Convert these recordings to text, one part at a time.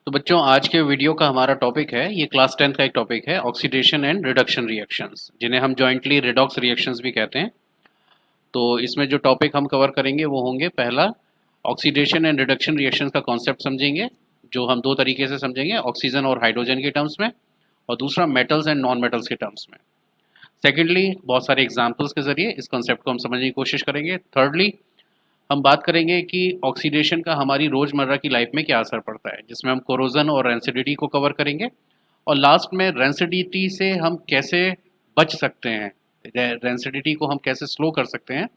तो बच्चों आज के वीडियो का हमारा टॉपिक है, ये क्लास 10th का एक टॉपिक है, ऑक्सीडेशन एंड रिडक्शन रिएक्शंस, जिन्हें हम जॉइंटली रिडॉक्स रिएक्शंस भी कहते हैं। तो इसमें जो टॉपिक हम कवर करेंगे वो होंगे, पहला ऑक्सीडेशन एंड रिडक्शन रिएक्शंस का कॉन्सेप्ट समझेंगे, जो हम दो तरीके से समझेंगे, ऑक्सीजन और हाइड्रोजन के टर्म्स में, और दूसरा मेटल्स एंड नॉन मेटल्स के टर्म्स में। सेकेंडली बहुत सारे एग्जाम्पल्स के जरिए इस कॉन्सेप्ट को हम समझने की कोशिश करेंगे। थर्डली हम बात करेंगे कि ऑक्सीडेशन का हमारी रोज़मर्रा की लाइफ में क्या असर पड़ता है, जिसमें हम कोरोजन और रेंसिडिटी को कवर करेंगे, और लास्ट में रेंसिडिटी से हम कैसे बच सकते हैं, रेंसिडिटी को हम कैसे स्लो कर सकते हैं,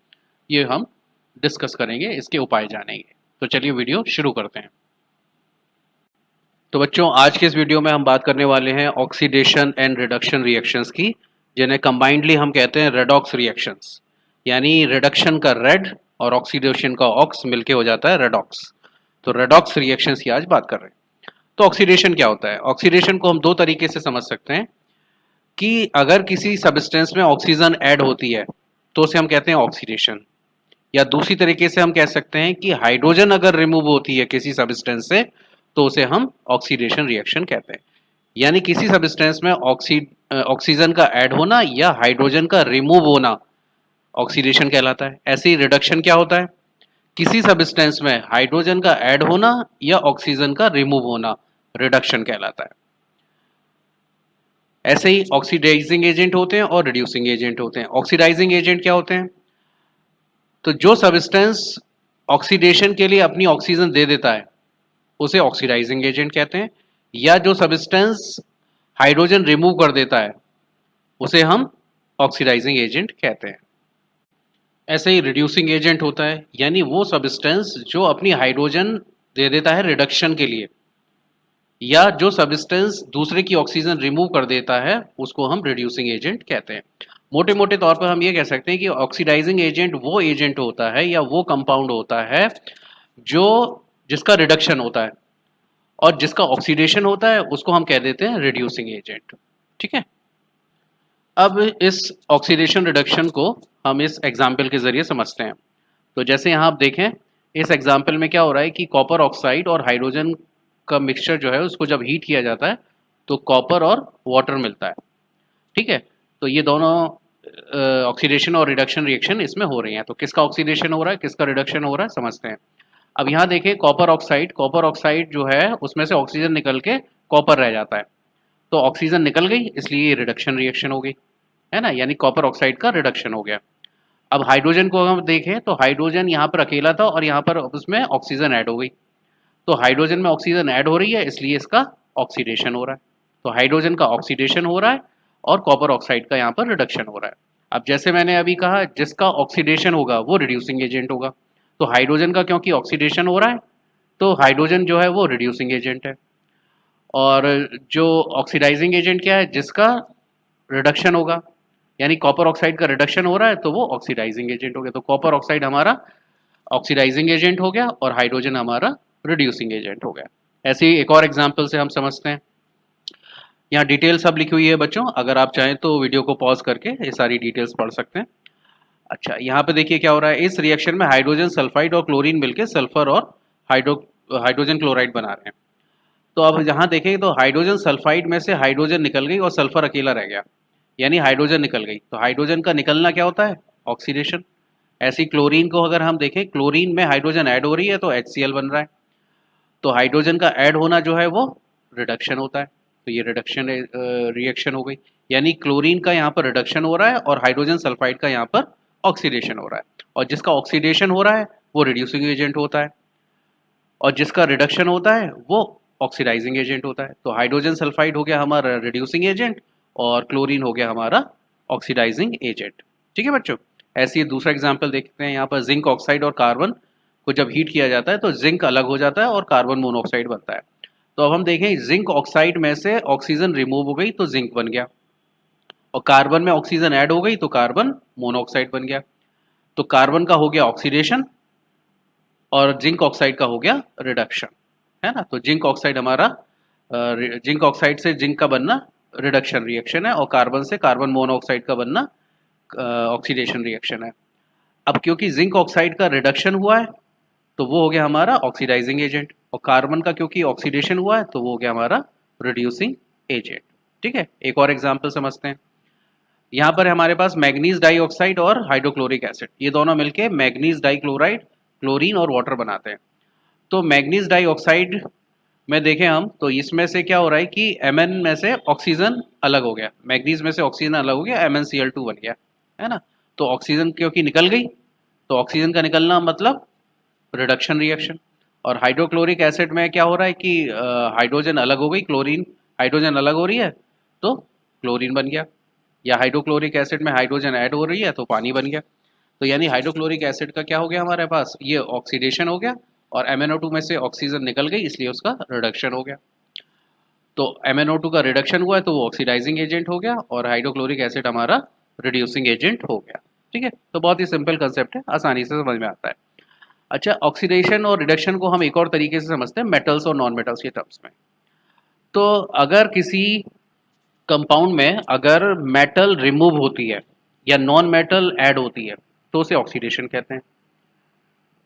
ये हम डिस्कस करेंगे, इसके उपाय जानेंगे। तो चलिए वीडियो शुरू करते हैं। तो बच्चों आज के इस वीडियो में हम बात करने वाले हैं ऑक्सीडेशन एंड रिडक्शन रिएक्शंस की, जिन्हें कंबाइंडली हम कहते हैं रेडॉक्स रिएक्शंस, यानी रिडक्शन का रेड और ऑक्सीडेशन का ऑक्स मिलके हो जाता है रेडॉक्स। तो रेडॉक्स रिएक्शंस की आज बात कर रहे हैं। तो ऑक्सीडेशन क्या होता है? ऑक्सीडेशन को हम दो तरीके से समझ सकते हैं कि अगर किसी सब्सटेंस में ऑक्सीजन ऐड होती है तो उसे हम कहते हैं ऑक्सीडेशन, या दूसरी तरीके से हम कह सकते हैं कि हाइड्रोजन अगर रिमूव होती है किसी सब्सटेंस से तो उसे हम ऑक्सीडेशन रिएक्शन कहते हैं। यानी किसी सब्सटेंस में ऑक्सीजन का ऐड होना या हाइड्रोजन का रिमूव होना ऑक्सीडेशन कहलाता है। ऐसे ही रिडक्शन क्या होता है? किसी सब्सटेंस में हाइड्रोजन का ऐड होना या ऑक्सीजन का रिमूव होना रिडक्शन कहलाता है। ऐसे ही ऑक्सीडाइजिंग एजेंट होते हैं और रिड्यूसिंग एजेंट होते हैं। ऑक्सीडाइजिंग एजेंट क्या होते हैं? तो जो सब्सटेंस ऑक्सीडेशन के लिए अपनी ऑक्सीजन दे देता है उसे ऑक्सीडाइजिंग एजेंट कहते हैं, या जो सब्सटेंस हाइड्रोजन रिमूव कर देता है उसे हम ऑक्सीडाइजिंग एजेंट कहते हैं। ऐसे ही रिड्यूसिंग एजेंट होता है, यानी वो सब्सटेंस जो अपनी हाइड्रोजन दे देता है रिडक्शन के लिए, या जो सब्सटेंस दूसरे की ऑक्सीजन रिमूव कर देता है उसको हम रिड्यूसिंग एजेंट कहते हैं। मोटे मोटे तौर पर हम ये कह सकते हैं कि ऑक्सीडाइजिंग एजेंट वो एजेंट होता है या वो कंपाउंड होता है जो जिसका रिडक्शन होता है, और जिसका ऑक्सीडेशन होता है उसको हम कह देते हैं रिड्यूसिंग एजेंट। ठीक है, अब इस ऑक्सीडेशन रिडक्शन को हम इस एग्जाम्पल के जरिए समझते हैं। तो जैसे यहाँ आप देखें, इस एग्जाम्पल में क्या हो रहा है कि कॉपर ऑक्साइड और हाइड्रोजन का मिक्सचर जो है उसको जब हीट किया जाता है तो कॉपर और वाटर मिलता है। ठीक है, तो ये दोनों ऑक्सीडेशन और रिडक्शन रिएक्शन इसमें हो रही हैं। तो किसका ऑक्सीडेशन हो रहा है, किसका रिडक्शन हो रहा है, समझते हैं। अब यहाँ देखें, कॉपर ऑक्साइड जो है उसमें से ऑक्सीजन निकल के कॉपर रह जाता है, तो ऑक्सीजन निकल गई इसलिए ये रिडक्शन रिएक्शन हो गई, है ना, यानी कॉपर ऑक्साइड का रिडक्शन हो गया। अब हाइड्रोजन को हम देखें तो हाइड्रोजन यहाँ पर अकेला था और यहाँ पर उसमें ऑक्सीजन ऐड हो गई, तो हाइड्रोजन में ऑक्सीजन ऐड हो रही है इसलिए इसका ऑक्सीडेशन हो रहा है। तो हाइड्रोजन का ऑक्सीडेशन हो रहा है और कॉपर ऑक्साइड का यहाँ पर रिडक्शन हो रहा है। अब जैसे मैंने अभी कहा, जिसका ऑक्सीडेशन होगा वो रिड्यूसिंग एजेंट होगा, तो हाइड्रोजन का क्योंकि ऑक्सीडेशन हो रहा है तो हाइड्रोजन जो है वो रिड्यूसिंग एजेंट है, और जो ऑक्सीडाइजिंग एजेंट क्या है, जिसका रिडक्शन होगा, यानी कॉपर ऑक्साइड का रिडक्शन हो रहा है तो वो ऑक्सीडाइजिंग एजेंट हो गया। तो कॉपर ऑक्साइड हमारा ऑक्सीडाइजिंग एजेंट हो गया और हाइड्रोजन हमारा रिड्यूसिंग एजेंट हो गया। ऐसे ही एक और एग्जांपल से हम समझते हैं। यहाँ डिटेल सब लिखी हुई है बच्चों, अगर आप चाहें तो वीडियो को पॉज करके ये सारी डिटेल्स पढ़ सकते हैं। अच्छा, यहाँ पे देखिए क्या हो रहा है, इस रिएक्शन में हाइड्रोजन सल्फाइड और क्लोरीन मिलकर सल्फर और हाइड्रोजन क्लोराइड बना रहे हैं। तो अब यहाँ देखें तो हाइड्रोजन सल्फाइड में से हाइड्रोजन निकल गई और सल्फर अकेला रह गया, यानी हाइड्रोजन निकल गई। तो हाइड्रोजन का निकलना क्या होता है? ऑक्सीडेशन। ऐसी क्लोरीन को अगर हम देखें, क्लोरीन में हाइड्रोजन ऐड हो रही है तो HCl बन रहा है, तो हाइड्रोजन का ऐड होना जो है वो रिडक्शन होता है, तो ये रिडक्शन रिएक्शन हो गई, यानी क्लोरीन का यहाँ पर रिडक्शन हो रहा है और हाइड्रोजन सल्फाइड का यहाँ पर ऑक्सीडेशन हो रहा है, और जिसका ऑक्सीडेशन हो रहा है वो रिड्यूसिंग एजेंट होता है, और जिसका रिडक्शन होता है वो ऑक्सीडाइजिंग एजेंट होता है। तो हाइड्रोजन सल्फाइड हो गया हमारा रिड्यूसिंग एजेंट और क्लोरीन हो गया हमारा ऑक्सीडाइजिंग एजेंट। ठीक है बच्चों, ऐसे ही दूसरा एग्जांपल देखते हैं। यहाँ पर जिंक ऑक्साइड और कार्बन को जब हीट किया जाता है तो जिंक अलग हो जाता है और कार्बन मोनोऑक्साइड बनता है। तो अब हम देखें, जिंक ऑक्साइड में से ऑक्सीजन रिमूव हो गई तो जिंक बन गया, और कार्बन में ऑक्सीजन ऐड हो गई तो कार्बन मोनोऑक्साइड बन गया। तो कार्बन का हो गया ऑक्सीडेशन और जिंक ऑक्साइड का हो गया रिडक्शन, है ना। तो जिंक ऑक्साइड हमारा जिंक ऑक्साइड से जिंक का बनना रिडक्शन रिएक्शन है, और कार्बन से कार्बन मोनोऑक्साइड का बनना ऑक्सीडेशन रिएक्शन है। अब क्योंकि जिंक ऑक्साइड का रिडक्शन हुआ है तो वो हो गया हमारा ऑक्सीडाइजिंग एजेंट, और कार्बन का क्योंकि ऑक्सीडेशन हुआ है तो वो हो गया हमारा रिड्यूसिंग एजेंट। ठीक है, एक और एग्जांपल समझते हैं। यहाँ पर हमारे पास मैग्नीज डाइऑक्साइड और हाइड्रोक्लोरिक एसिड, ये दोनों मिलके मैग्नीज डाइक्लोराइड, क्लोरीन और वाटर बनाते हैं। तो मैग्नीज डाइऑक्साइड में देखें हम तो इसमें से क्या हो रहा है कि Mn में से ऑक्सीजन अलग हो गया, मैग्नीज में से ऑक्सीजन अलग हो गया, MnCl2 बन गया, है ना। तो ऑक्सीजन क्योंकि निकल गई, तो ऑक्सीजन का निकलना मतलब रिडक्शन रिएक्शन। और हाइड्रोक्लोरिक एसिड में क्या हो रहा है कि हाइड्रोजन अलग हो गई, क्लोरीन हाइड्रोजन अलग हो रही है तो क्लोरीन बन गया, या हाइड्रोक्लोरिक एसिड में हाइड्रोजन ऐड हो रही है तो पानी बन गया। तो यानी हाइड्रोक्लोरिक एसिड का क्या हो गया हमारे पास, ये ऑक्सीडेशन हो गया, और MnO2 में से ऑक्सीजन निकल गई इसलिए उसका रिडक्शन हो गया। तो MnO2 का रिडक्शन हुआ है तो वो ऑक्सीडाइजिंग एजेंट हो गया, और हाइड्रोक्लोरिक एसिड हमारा रिड्यूसिंग एजेंट हो गया। ठीक है, तो बहुत ही सिंपल कंसेप्ट है, आसानी से समझ में आता है। अच्छा, ऑक्सीडेशन और रिडक्शन को हम एक और तरीके से समझते हैं मेटल्स और नॉन मेटल्स के टर्म्स में। तो अगर किसी कंपाउंड में अगर मेटल रिमूव होती है या नॉन मेटल ऐड होती है तो उसे ऑक्सीडेशन कहते हैं,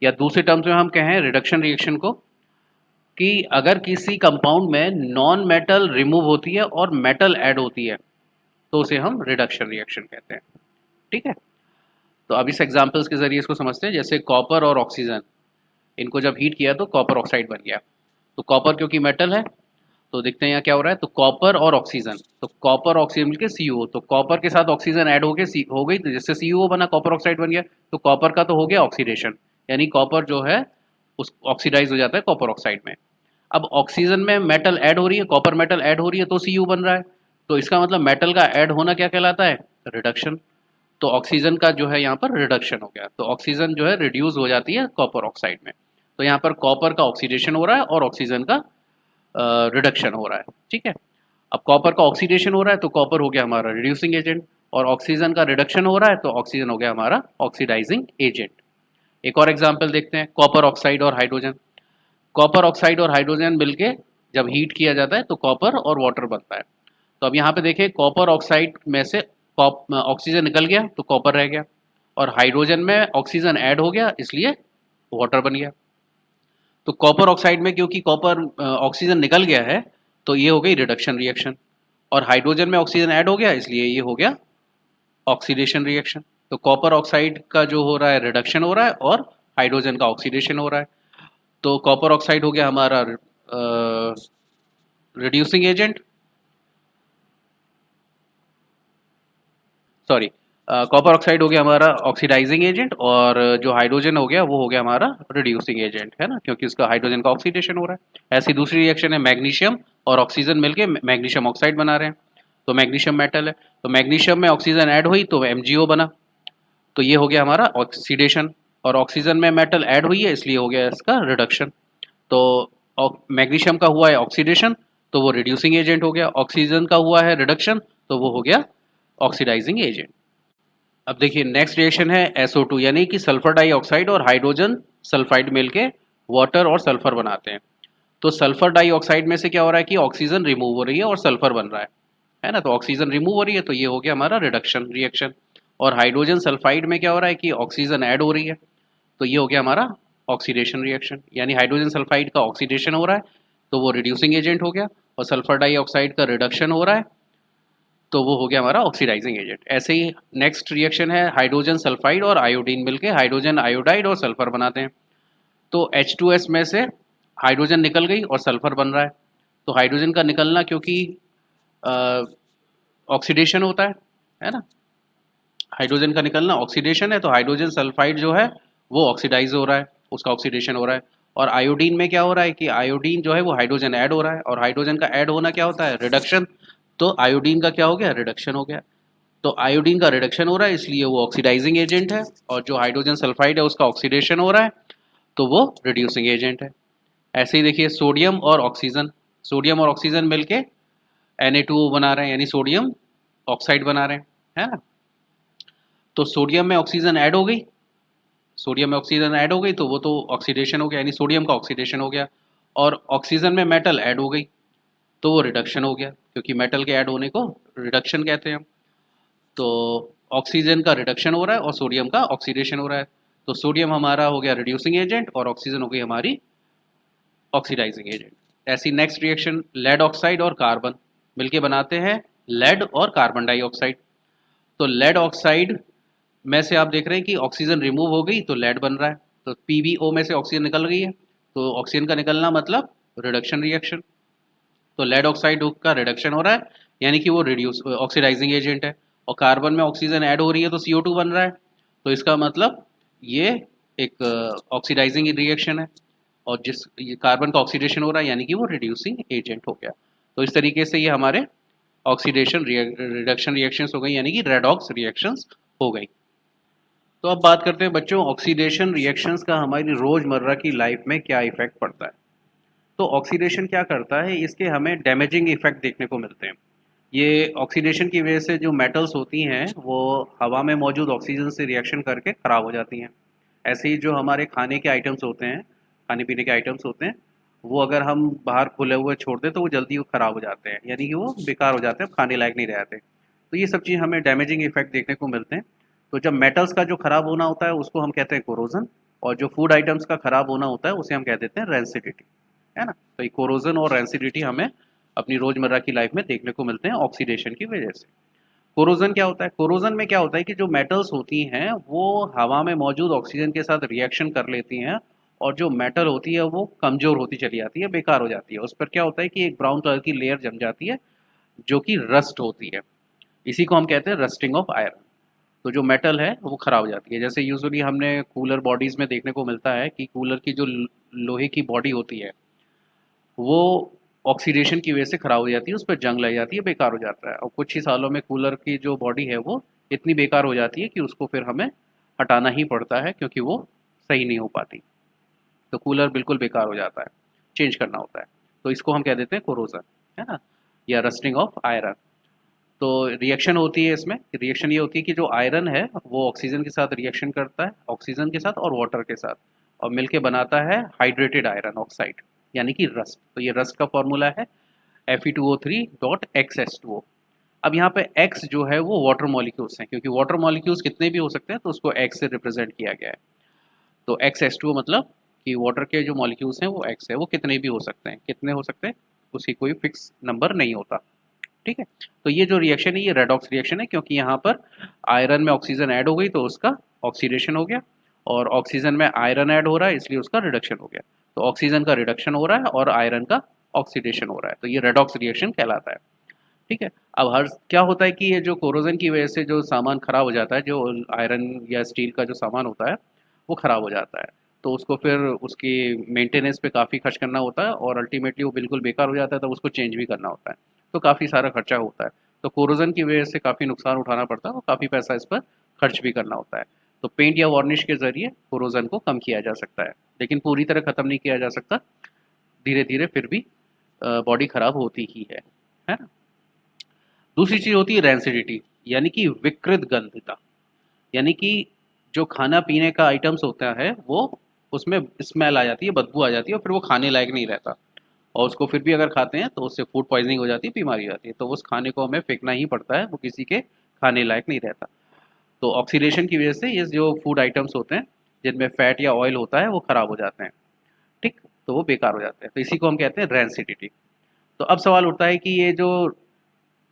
या दूसरे टर्म्स में हम कहें रिडक्शन रिएक्शन को, कि अगर किसी कंपाउंड में नॉन मेटल रिमूव होती है और मेटल ऐड होती है तो उसे हम रिडक्शन रिएक्शन कहते हैं। ठीक है, तो अब इस एग्जांपल्स के जरिए इसको समझते हैं। जैसे कॉपर और ऑक्सीजन, इनको जब हीट किया तो कॉपर ऑक्साइड बन गया। तो कॉपर क्योंकि मेटल है तो देखते हैं यहाँ क्या हो रहा है, तो कॉपर और ऑक्सीजन, तो कॉपर ऑक्सीजन मिलकर CuO, तो कॉपर के साथ ऑक्सीजन ऐड हो गई तो जिससे CuO बना, कॉपर ऑक्साइड बन गया। तो कॉपर का तो हो गया ऑक्सीडेशन, यानी कॉपर जो है उस ऑक्सीडाइज हो जाता है कॉपर ऑक्साइड में। अब ऑक्सीजन में मेटल ऐड हो रही है, कॉपर मेटल ऐड हो रही है तो Cu बन रहा है, तो इसका मतलब मेटल का ऐड होना क्या कहलाता है, रिडक्शन। तो ऑक्सीजन का जो है यहाँ पर रिडक्शन हो गया, तो ऑक्सीजन जो है रिड्यूस हो जाती है कॉपर ऑक्साइड में। तो यहाँ पर कॉपर का ऑक्सीडेशन हो रहा है और ऑक्सीजन का रिडक्शन हो रहा है। ठीक है, अब कॉपर का ऑक्सीडेशन हो रहा है तो कॉपर हो गया हमारा रिड्यूसिंग एजेंट, और ऑक्सीजन का रिडक्शन हो रहा है तो ऑक्सीजन हो गया हमारा ऑक्सीडाइजिंग एजेंट। एक और एग्जांपल देखते हैं, कॉपर ऑक्साइड और हाइड्रोजन। कॉपर ऑक्साइड और हाइड्रोजन मिलके जब हीट किया जाता है तो कॉपर और वाटर बनता है। तो अब यहाँ पे देखिए, कॉपर ऑक्साइड में से ऑक्सीजन निकल गया तो कॉपर रह गया, और हाइड्रोजन में ऑक्सीजन ऐड हो गया इसलिए वाटर बन गया। तो कॉपर ऑक्साइड में क्योंकि कॉपर ऑक्सीजन निकल गया है तो ये हो गई रिडक्शन रिएक्शन, और हाइड्रोजन में ऑक्सीजन ऐड हो गया इसलिए ये हो गया ऑक्सीडेशन रिएक्शन। तो कॉपर ऑक्साइड का जो हो रहा है रिडक्शन हो रहा है और हाइड्रोजन का ऑक्सीडेशन हो रहा है। तो कॉपर ऑक्साइड हो गया हमारा reducing agent, sorry copper oxide हो गया हमारा ऑक्सीडाइजिंग एजेंट, और जो हाइड्रोजन हो गया वो हो गया हमारा रिड्यूसिंग एजेंट, है ना, क्योंकि इसका हाइड्रोजन का ऑक्सीडेशन हो रहा है। ऐसी दूसरी रिएक्शन है, मैग्नीशियम और ऑक्सीजन मिलके मैग्नीशियम ऑक्साइड बना रहे हैं, तो मैग्नीशियम मेटल है, तो मैग्नीशियम में ऑक्सीजन ऐड हुई तो MgO बना, तो ये हो गया हमारा ऑक्सीडेशन, और ऑक्सीजन में मेटल ऐड हुई है इसलिए हो गया इसका रिडक्शन। तो मैग्नीशियम का हुआ है ऑक्सीडेशन तो वो रिड्यूसिंग एजेंट हो गया, ऑक्सीजन का हुआ है रिडक्शन तो वो हो गया ऑक्सीडाइजिंग एजेंट। अब देखिए नेक्स्ट रिएक्शन है SO2, यानी कि सल्फर डाइऑक्साइड और हाइड्रोजन सल्फाइड मिलके वाटर और सल्फर बनाते हैं। तो सल्फर डाइऑक्साइड में से क्या हो रहा है कि ऑक्सीजन रिमूव हो रही है और सल्फर बन रहा है ना, तो ऑक्सीजन रिमूव हो रही है तो ये हो गया हमारा रिडक्शन रिएक्शन। और हाइड्रोजन सल्फाइड में क्या हो रहा है कि ऑक्सीजन ऐड हो रही है तो ये हो गया हमारा ऑक्सीडेशन रिएक्शन, यानी हाइड्रोजन सल्फाइड का ऑक्सीडेशन हो रहा है तो वो रिड्यूसिंग एजेंट हो गया, और सल्फर डाइऑक्साइड का रिडक्शन हो रहा है तो वो हो गया हमारा ऑक्सीडाइजिंग एजेंट। ऐसे ही नेक्स्ट रिएक्शन है हाइड्रोजन सल्फाइड और आयोडीन मिलके हाइड्रोजन आयोडाइड और सल्फर बनाते हैं। तो H2S में से हाइड्रोजन निकल गई और सल्फर बन रहा है, तो हाइड्रोजन का निकलना क्योंकि ऑक्सीडेशन होता है ना, हाइड्रोजन का निकलना ऑक्सीडेशन है, तो हाइड्रोजन सल्फाइड जो है वो ऑक्सीडाइज हो रहा है, उसका ऑक्सीडेशन हो रहा है। और आयोडीन में क्या हो रहा है कि आयोडीन जो है वो हाइड्रोजन ऐड हो रहा है, और हाइड्रोजन का ऐड होना क्या होता है, रिडक्शन, तो आयोडीन का क्या हो गया, रिडक्शन हो गया। तो आयोडीन का रिडक्शन हो रहा है इसलिए वो ऑक्सीडाइजिंग एजेंट है, और जो हाइड्रोजन सल्फाइड है उसका ऑक्सीडेशन हो रहा है तो वो रिड्यूसिंग एजेंट है। ऐसे ही देखिए सोडियम और ऑक्सीजन मिलके Na2O बना रहे हैं, यानी सोडियम ऑक्साइड बना रहे हैं, है ना। तो सोडियम में ऑक्सीजन ऐड हो गई, तो वो तो ऑक्सीडेशन हो गया, यानी सोडियम का ऑक्सीडेशन हो गया, और ऑक्सीजन में मेटल ऐड हो गई तो वो रिडक्शन हो गया, क्योंकि मेटल के ऐड होने को रिडक्शन कहते हैं हम। तो ऑक्सीजन का रिडक्शन हो रहा है और सोडियम का ऑक्सीडेशन हो रहा है, तो सोडियम हमारा हो गया रिड्यूसिंग एजेंट और ऑक्सीजन हो गई हमारी ऑक्सीडाइजिंग एजेंट। ऐसी नेक्स्ट रिएक्शन लेड ऑक्साइड और कार्बन मिलके बनाते हैं लेड और कार्बन डाइऑक्साइड। तो लेड ऑक्साइड में से आप देख रहे हैं कि ऑक्सीजन रिमूव हो गई तो लेड बन रहा है, तो PbO में से ऑक्सीजन निकल गई है, तो ऑक्सीजन का निकलना मतलब रिडक्शन रिएक्शन। तो लेड ऑक्साइड का रिडक्शन हो रहा है यानी कि वो रिड्यूस ऑक्सीडाइजिंग एजेंट है, और कार्बन में ऑक्सीजन ऐड हो रही है तो CO2 बन रहा है, तो इसका मतलब ये एक ऑक्सीडाइजिंग रिएक्शन है, और जिस कार्बन का ऑक्सीडेशन हो रहा है यानी कि वो रिड्यूसिंग एजेंट हो गया। तो इस तरीके से ये हमारे ऑक्सीडेशन रिडक्शन रिएक्शंस हो गई यानी कि रेडॉक्स रिएक्शंस हो गई। तो अब बात करते हैं बच्चों ऑक्सीडेशन रिएक्शंस का हमारी रोज़मर्रा की लाइफ में क्या इफेक्ट पड़ता है। तो ऑक्सीडेशन क्या करता है, इसके हमें डैमेजिंग इफेक्ट देखने को मिलते हैं। ये ऑक्सीडेशन की वजह से जो मेटल्स होती हैं वो हवा में मौजूद ऑक्सीजन से रिएक्शन करके ख़राब हो जाती हैं। ऐसे ही जो हमारे खाने के आइटम्स होते हैं, खाने पीने के आइटम्स होते हैं, वो अगर हम बाहर खुले हुए छोड़ दें तो वो जल्दी ख़राब हो जाते हैं यानी कि वो बेकार हो जाते हैं, खाने लायक नहीं रहते। तो ये सब चीज़ हमें डैमेजिंग इफेक्ट देखने को मिलते हैं। तो जब मेटल्स का जो ख़राब होना होता है उसको हम कहते हैं कोरोजन, और जो फूड आइटम्स का ख़राब होना होता है उसे हम कह देते हैं रेंसिडिटी, है ना। तो ये कोरोजन और रेंसिडिटी हमें अपनी रोज़मर्रा की लाइफ में देखने को मिलते हैं ऑक्सीडेशन की वजह से। कोरोजन क्या होता है, कोरोजन में क्या होता है कि जो मेटल्स होती हैं वो हवा में मौजूद ऑक्सीजन के साथ रिएक्शन कर लेती हैं, और जो मेटल होती है वो कमज़ोर होती चली जाती है, बेकार हो जाती है। उस पर क्या होता है कि एक ब्राउन कलर की लेयर जम जाती है जो कि रस्ट होती है, इसी को हम कहते हैं रस्टिंग ऑफ आयरन। तो जो मेटल है वो ख़राब हो जाती है। जैसे यूजुअली हमने कूलर बॉडीज़ में देखने को मिलता है कि कूलर की जो लोहे की बॉडी होती है वो ऑक्सीडेशन की वजह से ख़राब हो जाती है, उस पर जंग लग जाती है, बेकार हो जाता है, और कुछ ही सालों में कूलर की जो बॉडी है वो इतनी बेकार हो जाती है कि उसको फिर हमें हटाना ही पड़ता है क्योंकि वो सही नहीं हो पाती। तो कूलर बिल्कुल बेकार हो जाता है, चेंज करना होता है। तो इसको हम कह देते हैं कोरोजन, है ना, या रस्टिंग ऑफ आयरन। तो रिएक्शन होती है इसमें, रिएक्शन ये होती है कि जो आयरन है वो ऑक्सीजन के साथ रिएक्शन करता है, ऑक्सीजन के साथ और वाटर के साथ, और मिलके बनाता है हाइड्रेटेड आयरन ऑक्साइड यानी कि रस्ट। तो ये रस्ट का फॉर्मूला है Fe2O3.XS2O। अब यहाँ पे X जो है वो वाटर मॉलिक्यूल्स हैं, क्योंकि वाटर मॉलिक्यूल्स कितने भी हो सकते हैं तो उसको X से रिप्रेजेंट किया गया है। तो XS2O मतलब कि वाटर के जो मॉलिक्यूल्स हैं वो X है, वो कितने भी हो सकते हैं, कितने हो सकते हैं उसकी कोई फिक्स नंबर नहीं होता, ठीक है। तो ये जो रिएक्शन है ये रेडॉक्स रिएक्शन है, क्योंकि यहाँ पर आयरन में ऑक्सीजन ऐड हो गई तो उसका ऑक्सीडेशन हो गया, और ऑक्सीजन में आयरन ऐड हो रहा है इसलिए उसका रिडक्शन हो गया। तो ऑक्सीजन का रिडक्शन हो रहा है और आयरन का ऑक्सीडेशन हो रहा है, तो ये रेडॉक्स रिएक्शन कहलाता है, ठीक है। अब हर क्या होता है कि ये जो कोरोजन की वजह से जो सामान खराब हो जाता है, जो आयरन या स्टील का जो सामान होता है वो खराब हो जाता है, तो उसको फिर उसकी मेंटेनेंस पे काफ़ी खर्च करना होता है, और अल्टीमेटली वो बिल्कुल बेकार हो जाता है, तो उसको चेंज भी करना होता है, तो काफ़ी सारा खर्चा होता है। तो कोरोजन की वजह से काफ़ी नुकसान उठाना पड़ता है और काफ़ी पैसा इस पर खर्च भी करना होता है। तो पेंट या वार्निश के ज़रिए कोरोजन को कम किया जा सकता है, लेकिन पूरी तरह ख़त्म नहीं किया जा सकता, धीरे धीरे फिर भी बॉडी ख़राब होती ही है ना। दूसरी चीज़ होती है रेंसिडिटी, यानी कि विकृत गंधता, यानी कि जो खाना पीने का आइटम्स होता है वो उसमें स्मेल आ जाती है, बदबू आ जाती है, और फिर वो खाने लायक नहीं रहता, और उसको फिर भी अगर खाते हैं तो उससे फूड पॉइजनिंग हो जाती है, बीमारी हो जाती है, तो उस खाने को हमें फेंकना ही पड़ता है, वो किसी के खाने लायक नहीं रहता। तो ऑक्सीडेशन की वजह से ये जो फूड आइटम्स होते हैं जिनमें फैट या ऑयल होता है वो ख़राब हो जाते हैं, ठीक, तो वो बेकार हो जाते हैं, तो इसी को हम कहते हैं रेंसिडिटी। तो अब सवाल उठता है कि ये जो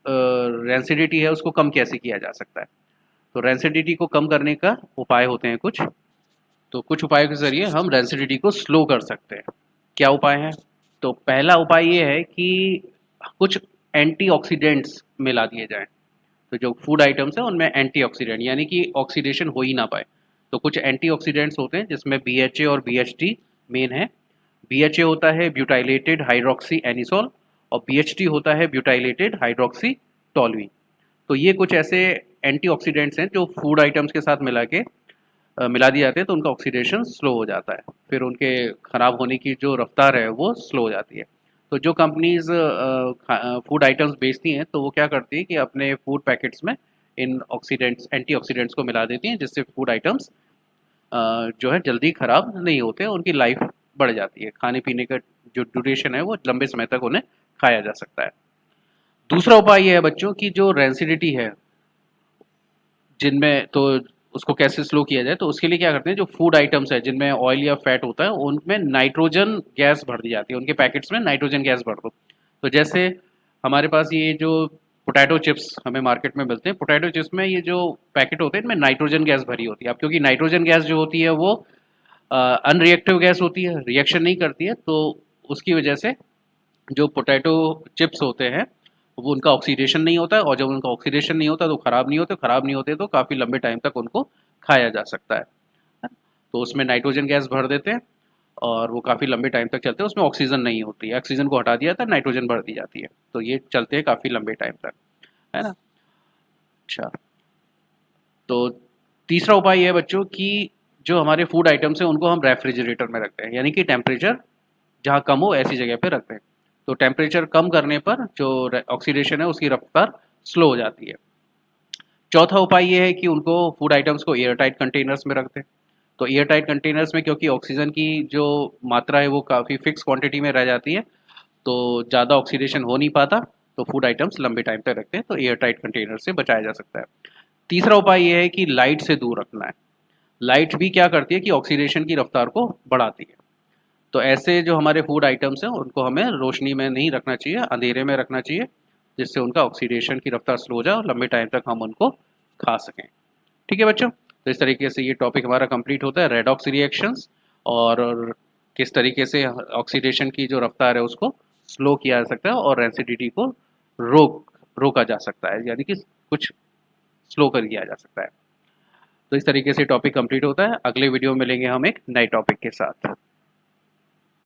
रेंसिडिटी है उसको कम कैसे किया जा सकता है। तो रेंसिडिटी को कम करने का उपाय होते हैं कुछ, तो कुछ उपायों के ज़रिए हम रेंसिडिटी को स्लो कर सकते हैं। क्या उपाय हैं? तो पहला उपाय ये है कि कुछ एंटीऑक्सीडेंट्स मिला दिए जाएं। तो जो फूड आइटम्स हैं उनमें एंटीऑक्सीडेंट यानी कि ऑक्सीडेशन हो ही ना पाए, तो कुछ एंटीऑक्सीडेंट्स होते हैं जिसमें BHA और BHT मेन है। BHA होता है ब्यूटाइलेटेड हाइड्रोक्सी एनिसोल, और BHT होता है ब्यूटाइलेटेड हाइड्रोक्सी टोलुइन। तो ये कुछ ऐसे एंटीऑक्सीडेंट्स हैं जो फूड आइटम्स के साथ मिला दिए जाते हैं, तो उनका ऑक्सीडेशन स्लो हो जाता है, फिर उनके ख़राब होने की जो रफ्तार है वो स्लो हो जाती है। तो जो कंपनीज फूड आइटम्स बेचती हैं तो वो क्या करती है कि अपने फूड पैकेट्स में इन ऑक्सीडेंट्स एंटीऑक्सीडेंट्स को मिला देती हैं, जिससे फूड आइटम्स जो है जल्दी ख़राब नहीं होते, उनकी लाइफ बढ़ जाती है, खाने पीने का जो ड्यूरेशन है वो लंबे समय तक उन्हें खाया जा सकता है। दूसरा उपाय ये है बच्चों की जो रेंसिडिटी है जिनमें, तो उसको कैसे स्लो किया जाए, तो उसके लिए क्या करते हैं, जो फूड आइटम्स है जिनमें ऑयल या फैट होता है उनमें नाइट्रोजन गैस भर दी जाती है, उनके पैकेट्स में नाइट्रोजन गैस भर दो। तो जैसे हमारे पास ये जो पोटैटो चिप्स हमें मार्केट में मिलते हैं, पोटैटो चिप्स में ये जो पैकेट होते हैं इनमें नाइट्रोजन गैस भरी होती है। अब क्योंकि नाइट्रोजन गैस जो होती है वो अनरिएक्टिव गैस होती है, रिएक्शन नहीं करती है, तो उसकी वजह से जो पोटैटो चिप्स होते हैं वो उनका ऑक्सीडेशन नहीं होता है, और जब उनका ऑक्सीडेशन नहीं होता तो खराब नहीं होते तो काफ़ी लंबे टाइम तक उनको खाया जा सकता है। तो उसमें नाइट्रोजन गैस भर देते हैं और वो काफ़ी लंबे टाइम तक चलते हैं, उसमें ऑक्सीजन नहीं होती है, ऑक्सीजन को हटा दिया था, नाइट्रोजन भर दी जाती है, तो ये चलते हैं काफ़ी लंबे टाइम तक, है ना। अच्छा, तो तीसरा उपाय ये है बच्चों कि जो हमारे फूड आइटम्स हैं उनको हम रेफ्रिजरेटर में रखते हैं, यानी कि टेम्परेचर जहाँ कम हो ऐसी जगह पे रखते हैं। तो टेम्परेचर कम करने पर जो ऑक्सीडेशन है उसकी रफ्तार स्लो हो जाती है। चौथा उपाय ये है कि उनको फूड आइटम्स को एयर टाइट कंटेनर्स में रखते हैं। तो एयर टाइट कंटेनर्स में क्योंकि ऑक्सीजन की जो मात्रा है वो काफ़ी फिक्स क्वांटिटी में रह जाती है, तो ज़्यादा ऑक्सीडेशन हो नहीं पाता, तो फूड आइटम्स लंबे टाइम तक रखते हैं, तो एयर टाइट कंटेनर से बचाया जा सकता है। तीसरा उपाय ये है कि लाइट से दूर रखना है। लाइट भी क्या करती है कि ऑक्सीडेशन की रफ्तार को बढ़ाती है। तो ऐसे जो हमारे फूड आइटम्स हैं उनको हमें रोशनी में नहीं रखना चाहिए, अंधेरे में रखना चाहिए, जिससे उनका ऑक्सीडेशन की रफ्तार स्लो हो जाए और लंबे टाइम तक हम उनको खा सकें। ठीक है बच्चों, तो इस तरीके से ये टॉपिक हमारा कंप्लीट होता है, रेडॉक्स रिएक्शंस, और किस तरीके से ऑक्सीडेशन की जो रफ्तार है उसको स्लो किया जा सकता है और रेंसिडिटी को रोका जा सकता है, यानी कि कुछ स्लो कर दिया जा सकता है। तो इस तरीके से टॉपिक कंप्लीट होता है। अगले वीडियो में मिलेंगे हम एक नए टॉपिक के साथ।